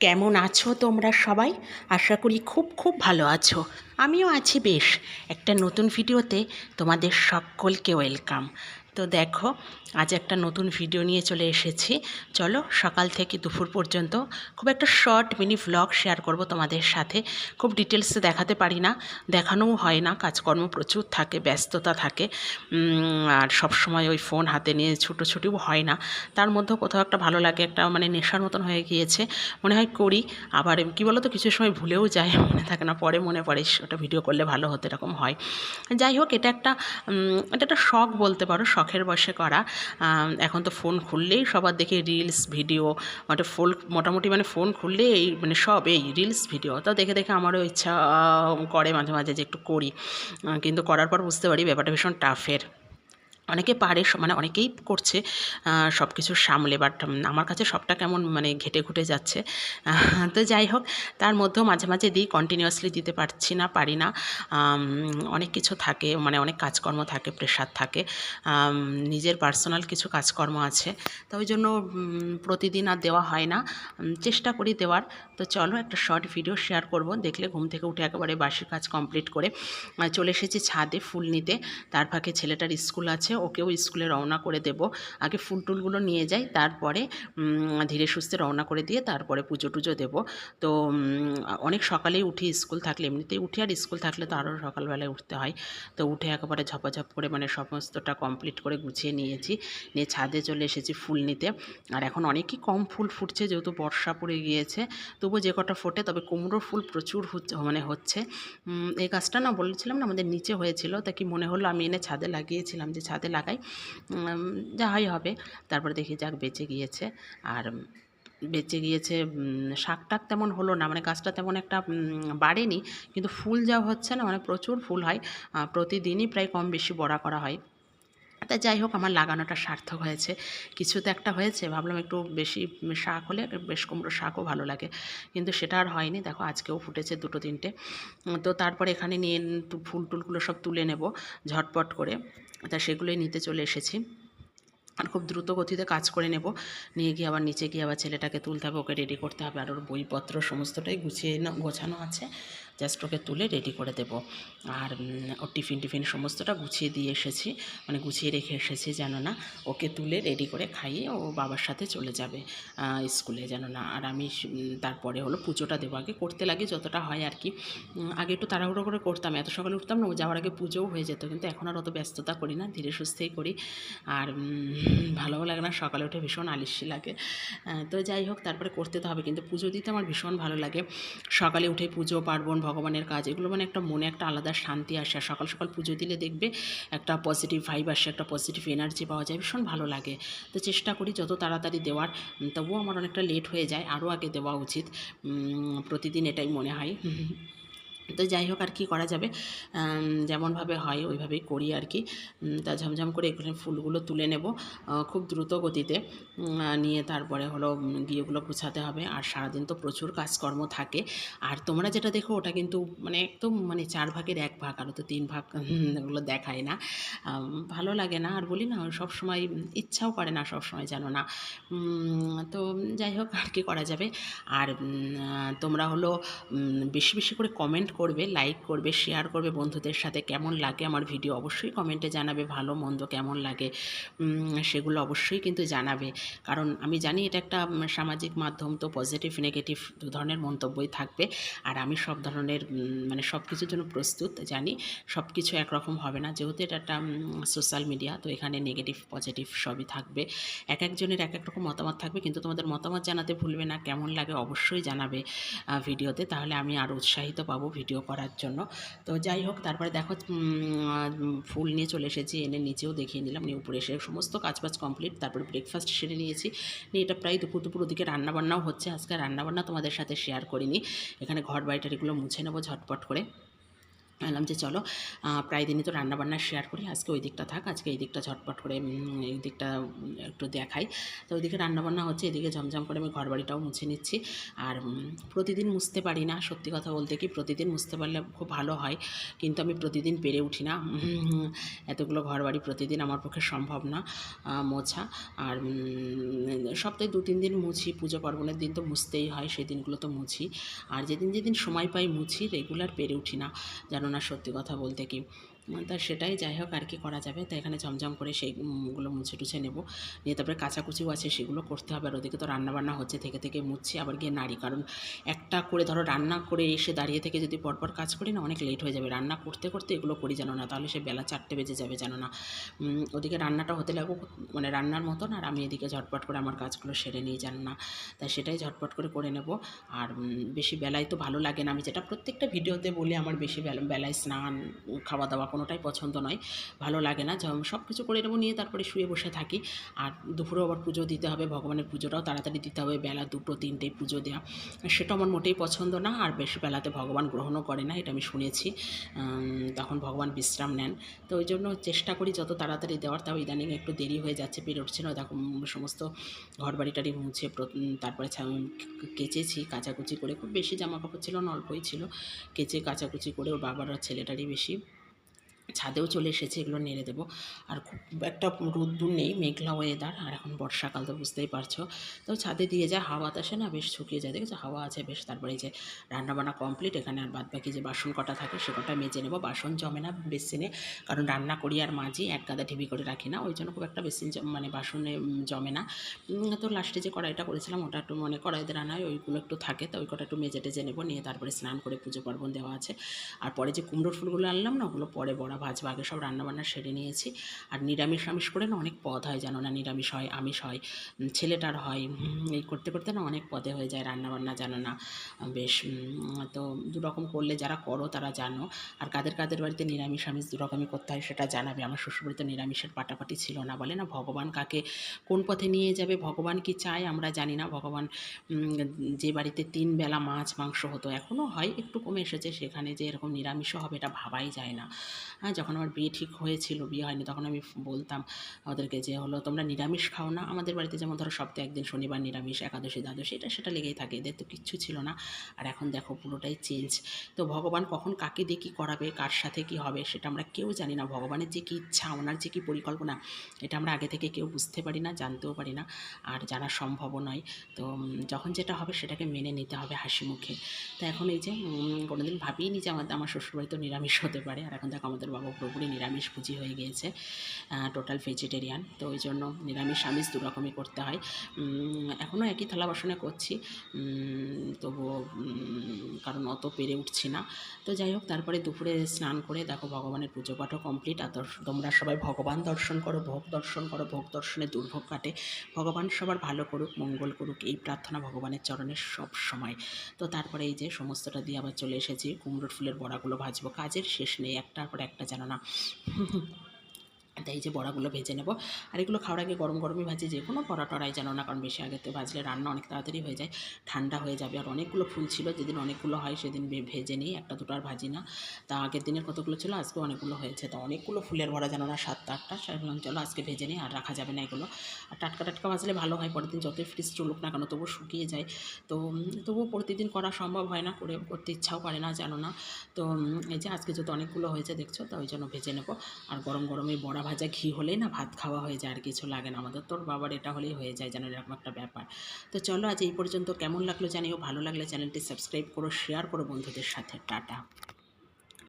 কেমন আছো তোমরা সবাই? আশা করি খুব খুব ভালো আছো। আমিও আছি বেশ। একটা নতুন ভিডিওতে তোমাদের সকলকে ওয়েলকাম। তো দেখো, আজ একটা নতুন ভিডিও নিয়ে চলে এসেছি। চলো, সকাল থেকে দুপুর পর্যন্ত খুব একটা শর্ট মিনি ভ্লগ শেয়ার করব তোমাদের সাথে। খুব ডিটেলসে দেখাতে পারি না, দেখানোও হয় না, কাজকর্ম প্রচুর থাকে, ব্যস্ততা থাকে, আর সব সময় ওই ফোন হাতে নিয়ে ছুটোছুটিও হয় না। তার মধ্যেও কোথাও একটা ভালো লাগে, একটা মানে নেশার মতন হয়ে গিয়েছে, মনে হয় করি। আবার কী বলো তো, কিছু সময় ভুলেও যায়, মনে থাকে না, পরে মনে পড়ে ওটা ভিডিও করলে ভালো হতো, এরকম হয়। যাই হোক, এটা একটা শখ বলতে পারো, শখের বশে করা। এখন তো ফোন খুললেই সবার দেখি রিলস ভিডিও, মোটামুটি মানে ফোন খুললে এই মানে সব এই রিলস ভিডিও। তো দেখে দেখে আমারও ইচ্ছা করে মাঝে মাঝে যে একটু করি, কিন্তু করার পর বুঝতে পারি ব্যাপারটা ভীষণ টাফের। অনেকে পারে, মানে অনেকেই করছে সব কিছু সামলে, বাট আমার কাছে সবটা কেমন মানে ঘেটে ঘুটে যাচ্ছে। তো যাই হোক, তার মধ্যেও মাঝে মাঝে দিই, কন্টিনিউয়াসলি দিতে পারছি না, পারি না। অনেক কিছু থাকে, মানে অনেক কাজকর্ম থাকে, প্রেশার থাকে, নিজের পার্সোনাল কিছু কাজকর্ম আছে, তো ওই জন্য প্রতিদিন আর দেওয়া হয় না। চেষ্টা করি দেওয়ার। তো চলো, একটা শর্ট ভিডিও শেয়ার করব। দেখলে ঘুম থেকে উঠে একেবারে বাসি কাজ কমপ্লিট করে চলে এসেছি ছাদে ফুল নিতে। তার ফাঁকে ছেলেটার স্কুল আছে, ওকেও স্কুলে রওনা করে দেব। আগে ফুল টুলগুলো নিয়ে যাই, তারপরে ধীরে সুস্থে রওনা করে দিয়ে তারপরে পুজো টুজো দেবো। তো অনেক সকালেই উঠি, স্কুল থাকলে এমনিতেই উঠি, আর স্কুল থাকলে তো আরও সকালবেলায় উঠতে হয়। তো উঠে একেবারে ঝপাঝপ করে মানে সমস্তটা কমপ্লিট করে গুছিয়ে নিয়েছি, নিয়ে ছাদে চলে এসেছি ফুল নিতে। আর এখন অনেকই কম ফুল ফুটছে, যেহেতু বর্ষা পড়ে গিয়েছে, তবুও যে কটা ফোটে, তবে কুমড়োর ফুল প্রচুর হচ্ছে। এই গাছটা না, বলেছিলাম না আমাদের নিচে হয়েছিল, তা কি মনে হলো আমি এনে ছাদে লাগিয়েছিলাম, যে ছাদে লাগাই, যা হয় হবে। তারপরে দেখি যাক বেঁচে গিয়েছে। আর বেঁচে গিয়েছে, শাক টাক তেমন হলো না, মানে গাছটা তেমন একটা বাড়েনি, কিন্তু ফুল যা হচ্ছে না, মানে প্রচুর ফুল হয়, প্রতিদিনই প্রায় কম বেশি বড়া করা হয়। তা যাই হোক, আমার লাগানোটা সার্থক হয়েছে, কিছু তো একটা হয়েছে। ভাবলাম একটু বেশি শাক হলে বেশ কুমড়ো শাকও ভালো লাগে, কিন্তু সেটা আর হয়নি। দেখো, আজকেও ফুটেছে দুটো তিনটে। তো তারপরে এখানে নিয়ে ফুল টুলগুলো সব তুলে নেব ঝটপট করে, তা সেগুলোই নিতে চলে এসেছি। আর খুব দ্রুত গতিতে কাজ করে নেব, নিয়ে গিয়ে আবার নিচে গিয়ে আবার ছেলেটাকে তুলতে হবে, ওকে রেডি করতে হবে, আর ওর বইপত্র সমস্তটাই গোছানো আছে, জাস্ট ওকে তুলে রেডি করে দেব। আর ওর টিফিন সমস্তটা গুছিয়ে দিয়ে এসেছি, মানে গুছিয়ে রেখে এসেছি, যেন না ওকে তুলে রেডি করে খাইয়ে ও বাবার সাথে চলে যাবে স্কুলে, যেন না। আর আমি তারপরে হলো পুজোটা দেবো, আগে করতে লাগে যতটা হয় আর কি। আগে একটু তাড়াহুড়ো করে করতাম, এত সকালে উঠতাম না, ও যাওয়ার আগে পুজোও হয়ে যেত, কিন্তু এখন আর অত ব্যস্ততা করি না, ধীরে সুস্থেই করি। আর ভালোও লাগে না, সকালে উঠে ভীষণ আলিস্যি লাগে। তো যাই হোক, তারপরে করতে তো হবে, কিন্তু পুজো দিতে আমার ভীষণ ভালো লাগে। সকালে উঠে পুজো পার্বণ, ভগবানের কাজ, এগুলো মানে একটা মনে একটা আলাদা শান্তি আসে। আর সকাল সকাল পুজো দিলে দেখবে একটা পজিটিভ ভাইব আসে, একটা পজিটিভ এনার্জি পাওয়া যায়, ভীষণ ভালো লাগে। তো চেষ্টা করি যত তাড়াতাড়ি দেওয়ার, তবুও আমার অনেকটা লেট হয়ে যায়, আরও আগে দেওয়া উচিত, প্রতিদিন এটাই মনে হয়। তো যাই হোক, আর কি করা যাবে, যেমনভাবে হয় ওইভাবেই করি আর কি। তা ঝমঝম করে এখানে ফুলগুলো তুলে নেব খুব দ্রুত গতিতে, নিয়ে তারপরে হলো গিয়ে ওগুলো গুছাতে হবে। আর সারাদিন তো প্রচুর কাজকর্ম থাকে, আর তোমরা যেটা দেখো ওটা কিন্তু মানে একদম মানে 4 ভাগের 1 ভাগ, আরও তো 3 ভাগ ওগুলো দেখায় না, ভালো লাগে না। আর বলি না, সব সময় ইচ্ছাও করে না সব সময়, জানো না। তো যাই হোক, আর কি করা যাবে। আর তোমরা হলো বেশি বেশি করে কমেন্ট করবে, লাইক করবে, শেয়ার করবে বন্ধুদের সাথে। কেমন লাগে আমার ভিডিও অবশ্যই কমেন্টে জানাবে, ভালো মন্দ কেমন লাগে সেগুলো অবশ্যই কিন্তু জানাবে, কারণ আমি জানি এটা একটা সামাজিক মাধ্যম, তো পজিটিভ নেগেটিভ দু ধরনের মন্তব্যই থাকবে। আর আমি সব ধরনের মানে সব কিছুর জন্য প্রস্তুত, জানি সব কিছু একরকম হবে না, যেহেতু এটা একটা সোশ্যাল মিডিয়া, তো এখানে নেগেটিভ পজিটিভ সবই থাকবে, এক একজনের এক এক রকম মতামত থাকবে, কিন্তু তোমাদের মতামত জানাতে ভুলবে না, কেমন লাগে অবশ্যই জানাবে ভিডিওতে, তাহলে আমি আরও উৎসাহিত পাবো ভিডিও করার জন্য। তো যাই হোক, তারপরে দেখো ফুল নিয়ে চলে এসেছি, এনে নিচেও দেখিয়ে নিলাম, নিয়ে উপরে এসে সমস্ত কাজবাজ কমপ্লিট, তারপরে ব্রেকফাস্ট সেরে নিয়েছি, নিয়ে এটা প্রায় দুপুর ওদিকে রান্নাবান্নাও হচ্ছে। আজকে রান্নাবান্না তোমাদের সাথে শেয়ার করিনি, এখানে ঘর বাড়িটার এগুলো মুছে নেবো ঝটপট করে। বললাম যে চলো প্রায় দিনই তো রান্নাবান্না শেয়ার করি, আজকে ওই দিকটা থাক, আজকে এই দিকটা ঝটপট করে এই দিকটা একটু দেখাই। তো ওইদিকে রান্নাবান্না হচ্ছে, এদিকে ঝমঝম করে আমি ঘরবাড়িটাও মুছে নিচ্ছি। আর প্রতিদিন মুছতে পারি না, সত্যি কথা বলতে কি প্রতিদিন মুছতে পারলে খুব ভালো হয়, কিন্তু আমি প্রতিদিন পেরে উঠি না। এতগুলো ঘরবাড়ি প্রতিদিন আমার পক্ষে সম্ভব না মোছা। আর সপ্তাহে 2-3 দিন মুছি, পুজো পার্বণের দিন তো মুছতেই হয়, সেই দিনগুলো তো মুছি। আর যেদিন যেদিন সময় পাই মুছি, রেগুলার পেরে উঠি না, জানো না সত্যি কথা বলতে কি। তা সেটাই, যাই হোক আর কি করা যাবে। তো এখানে ঝমঝম করে সেইগুলো মুছে টুছে নেব, নিয়ে তারপরে কাচাকুচিও আছে সেগুলো করতে হবে। আর ওদিকে তো রান্নাবান্না হচ্ছে, থেকে থেকে মুছছি আবার গিয়ে নাড়ি, কারণ একটা করে ধরো রান্না করে এসে দাঁড়িয়ে থেকে যদি পরপর কাজ করি না অনেক লেট হয়ে যাবে, রান্না করতে করতে এগুলো করি জানো না, তাহলে সে বেলা 4টে বেজে যাবে জানো না। ওদিকে রান্নাটা হতে লাগুক মানে রান্নার মতন, আর আমি এদিকে ঝটপট করে আমার কাজগুলো সেরে নিই জানো না। তাই সেটাই ঝটপট করে নেব। আর বেশি বেলায় তো ভালো লাগে না, আমি যেটা প্রত্যেকটা ভিডিওতে বলি, আমার বেশি বেলায় স্নান খাওয়া দাওয়া কোনোটাই পছন্দ নয়, ভালো লাগে না। সব কিছু করে নেবো, নিয়ে তারপরে শুয়ে বসে থাকি। আর দুপুরেও আবার পুজো দিতে হবে, ভগবানের পুজোটাও তাড়াতাড়ি দিতে হবে, বেলা 2-3টেই পুজো দেওয়া, সেটা আমার মোটেই পছন্দ না। আর বেশি বেলাতে ভগবান গ্রহণও করে না, এটা আমি শুনেছি, তখন ভগবান বিশ্রাম নেন। তো ওই জন্য চেষ্টা করি যত তাড়াতাড়ি দেওয়ার, তাও ইদানিং একটু দেরি হয়ে যাচ্ছে, পেরে উঠছে না। দেখো সমস্ত ঘর বাড়িটারি মুছে তারপরে কেচেছি কাচাকুচি করে, খুব বেশি জামা কাপড় ছিল না, অল্পই ছিল, কেচে কাচাকুচি করে ওর বাবার আর ছেলেটারই বেশি, ছাদেও চলে এসেছে, এগুলো নেড়ে দেবো। আর খুব একটা রোদ্দুর নেই, মেঘলা ওয়েদার, আর এখন বর্ষাকাল তো বুঝতেই পারছো। তো ছাদে দিয়ে যায় হাওয়া বাতাসে না, বেশ শুকিয়ে যায়, দেখেছো হাওয়া আছে বেশ। তারপরে এই যে রান্নাবান্না কমপ্লিট, এখানে আর বাদবাকি যে বাসন কটা থাকে সে কটা মেজে নেবো। বাসন জমে না বেসিনে, কারণ রান্না করি আর মাঝি, এক গাদা ঢিবি করে রাখি না, ওই জন্য খুব একটা বেসিন মানে বাসনে জমে না। তো লাস্টে যে কড়াইটা করেছিলাম ওটা একটু মানে কড়াইতে রান্নায় ওইগুলো একটু থাকে, তো ওই কটা একটু মেজে টেজে নেবো, নিয়ে তারপরে স্নান করে পুজো পার্বণ দেওয়া আছে। আর পরে যে কুমড়োর ফুলগুলো আনলাম না, ওগুলো পরে বড়া ভাজবো, আগে সব রান্নাবান্না সেরে নিয়েছি। আর নিরামিষ আমিষ করে না অনেক পদ হয় জানো না, নিরামিষ হয় আমিষ হয়, ছেলেটার হয়, এই করতে করতে না অনেক পদে হয়ে যায় রান্নাবান্না জানো না বেশ। তো দুরকম করলে যারা করো তারা জানো। আর কাদের কাদের বাড়িতে নিরামিষ আমিষ দুরকমই করতে হয় সেটা জানাবে। আমার শ্বশুরবাড়িতে নিরামিষের পাটাপাটি ছিল না, বলে না ভগবান কাকে কোন পথে নিয়ে যাবে, ভগবান কি চায় আমরা জানি না। ভগবান যে বাড়িতে 3 বেলা মাছ মাংস হতো, এখনও হয় একটু কমে এসেছে, সেখানে যে এরকম নিরামিষও হবে এটা ভাবাই যায় না। যখন আমার বিয়ে ঠিক হয়েছিল, বিয়ে হয়নি তখন আমি বলতাম ওদেরকে যে হলো তোমরা নিরামিষ খাও না। আমাদের বাড়িতে যেমন ধরো সপ্তাহে একদিন শনিবার নিরামিষ, একাদশী দ্বাদশী এটা সেটা লেগেই থাকে, এদের তো কিচ্ছু ছিল না। আর এখন দেখো পুরোটাই চেঞ্জ। তো ভগবান কখন কাকে দিয়ে কী করাবে, কার সাথে কী হবে সেটা আমরা কেউ জানি না। ভগবানের যে কী ইচ্ছা, ওনার যে কী পরিকল্পনা, এটা আমরা আগে থেকে কেউ বুঝতে পারি না, জানতেও পারি না, আর জানা সম্ভবও নয়। তো যখন যেটা হবে সেটাকে মেনে নিতে হবে হাসি মুখে। তো এখন এই যে কোনোদিন ভাবিনি যে আমার শ্বশুরবাড়ি তো নিরামিষ হতে পারে, আর এখন দেখো আমাদের বাবা পুরোপুরি নিরামিষভোজী হয়ে গিয়েছে, টোটাল ভেজিটেরিয়ান। তো ওই জন্য নিরামিষ আমিষ দুরকমই করতে হয়। এখনও একই থালা বাসনে করছি, তবুও কারণ অত পেরে উঠছি না। তো যাই হোক, তারপরে দুপুরে স্নান করে দেখো ভগবানের পুজো পাঠও কমপ্লিট। আর তোমরা সবাই ভগবান দর্শন করো, ভোগ দর্শন করো, ভোগ দর্শনে দুর্ভোগ কাটে, ভগবান সবার ভালো করুক, মঙ্গল করুক, এই প্রার্থনা ভগবানের চরণে সব সময়। তো তারপরে এই যে সমস্তটা দিয়ে আবার চলে এসেছি, কুমড়োর ফুলের বড়াগুলো ভাজবো, কাজের শেষ নেই, একটার পর একটা যেন না। তাই এই যে বড়াগুলো ভেজে নেব। আর এগুলো খাওয়ার আগে গরম গরমই ভাজি, যে কোনো বড়া টড়াই যেন না, কারণ বেশি আগেতে ভাজলে রান্না অনেক তাড়াতাড়ি হয়ে যায়, ঠান্ডা হয়ে যাবে। আর অনেকগুলো ফুল ছিল, যেদিন অনেকগুলো হয় সেদিন ভেজে নিই, একটা দুটো আর ভাজি না। তা আগের দিনের কতগুলো ছিল, আজকে অনেকগুলো হয়েছে, তো অনেকগুলো ফুলের বড়া যেন না, 7-8টা, সেগুলো চলো আজকে ভেজে নিই, আর রাখা যাবে না এগুলো। আর টাটকা টাটকা ভাজলে ভালো হয়, পরের দিন যতই ফ্রিজ চলুক না কেন তবুও শুকিয়ে যায়। তো তবুও প্রতিদিন করা সম্ভব হয় না, করতে ইচ্ছাও করে না জানো না। তো এই যে আজকে যত অনেকগুলো হয়েছে দেখছো, তো ওই জন্য ভেজে নেব। আর গরম গরমে বড়া ভাজা ঘি হলেই না ভাত খাওয়া হয়ে যায়, আর কিছু লাগে না আমাদের। তোর বাবার এটা হলেই হয়ে যায় যেন, এরকম একটা ব্যাপার। তো চলো আজ এই পর্যন্ত, কেমন লাগলো জানিও, ভালো লাগলে চ্যানেলটি সাবস্ক্রাইব করো, শেয়ার করো বন্ধুদের সাথে। টাটা।